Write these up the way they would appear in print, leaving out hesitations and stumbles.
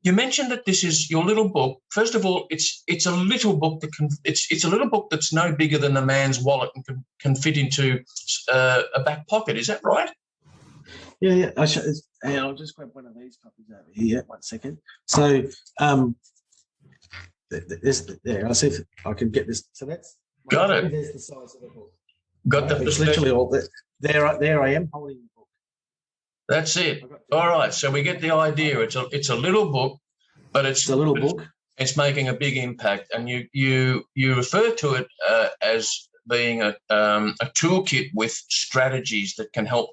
You mentioned that this is your little book. First of all, it's a little book that it's a little book that's no bigger than a man's wallet and can fit into a back pocket. Is that right? Yeah. I'll just grab one of these copies over here. 1 second. So, I'll see if I can get this. So that's got it. There's the size of the book. Got that. It's literally all there. I am holding the book. That's it. All right. So we get the idea. It's a little book, but it's a little book. It's making a big impact, and you refer to it as being a toolkit with strategies that can help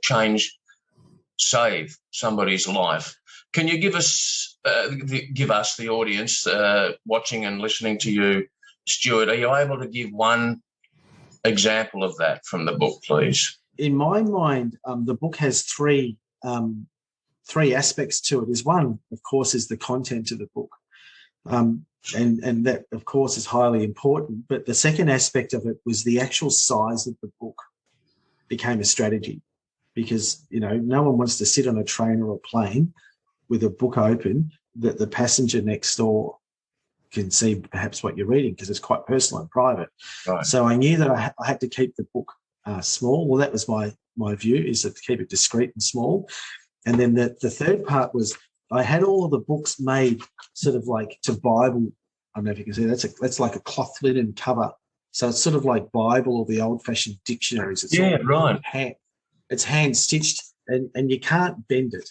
save somebody's life. Can you give us the audience watching and listening to you, Stuart? Are you able to give one example of that from the book, please? In my mind, the book has three aspects to it. One, of course, is the content of the book, and that, of course, is highly important. But the second aspect of it was the actual size of the book became a strategy, because no one wants to sit on a train or a plane with a book open that the passenger next door can see perhaps what you're reading, because it's quite personal and private. Right. So I knew that I had to keep the book small. Well, that was my view, is to keep it discreet and small. And then the third part was I had all of the books made sort of like to Bible. I don't know if you can see that's like a cloth linen cover. So it's sort of like Bible or the old-fashioned dictionaries. It's right. It's hand stitched, and you can't bend it.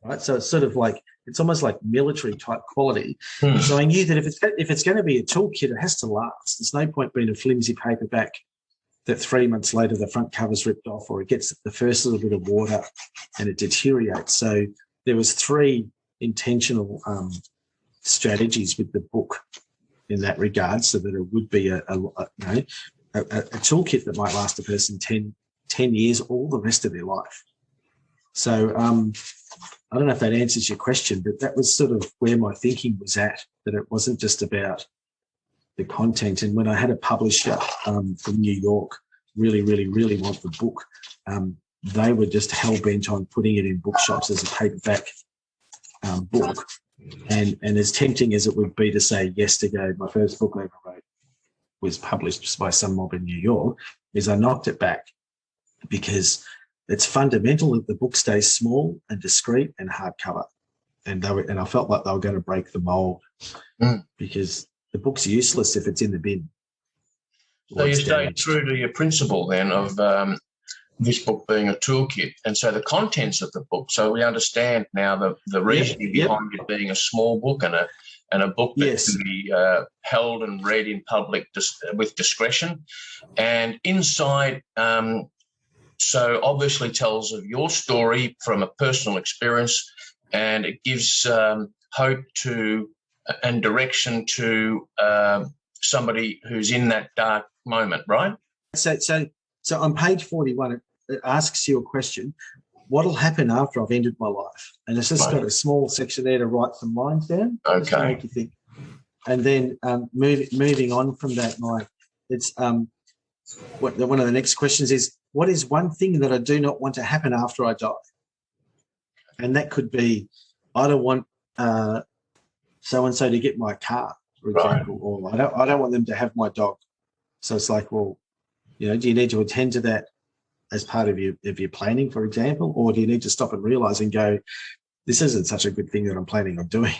Right, so it's sort of like it's almost like military type quality. So I knew that if it's going to be a toolkit, it has to last. There's no point being a flimsy paperback that 3 months later the front cover's ripped off, or it gets the first little bit of water and it deteriorates. So there was 3 intentional strategies with the book in that regard, so that it would be a toolkit that might last a person 10 years, all the rest of their life. So I don't know if that answers your question, but that was sort of where my thinking was at, that it wasn't just about the content. And when I had a publisher from New York really want the book, they were just hell-bent on putting it in bookshops as a paperback book. And as tempting as it would be to say yes to go, my first book I ever wrote was published by some mob in New York, is I knocked it back, because it's fundamental that the book stays small and discreet and hardcover. And I felt like they were going to break the mold, because the book's useless if it's in the bin. So you stay true to your principle then of this book being a toolkit, and so the contents of the book. So we understand now the reasoning behind it being a small book and a book that can be held and read in public with discretion. And inside, so obviously tells of your story from a personal experience, and it gives hope to and direction to somebody who's in that dark moment, right? So on page 41, it asks you a question: what'll happen after I've ended my life? And it's just got a small section there to write some lines down. Just to make you think. And then moving on from that, Mike, it's one of the next questions is, what is one thing that I do not want to happen after I die? And that could be, I don't want so-and-so to get my car, for example, or I don't want them to have my dog. So it's like, well, do you need to attend to that as part of your planning, for example, or do you need to stop and realise and go, this isn't such a good thing that I'm planning on doing?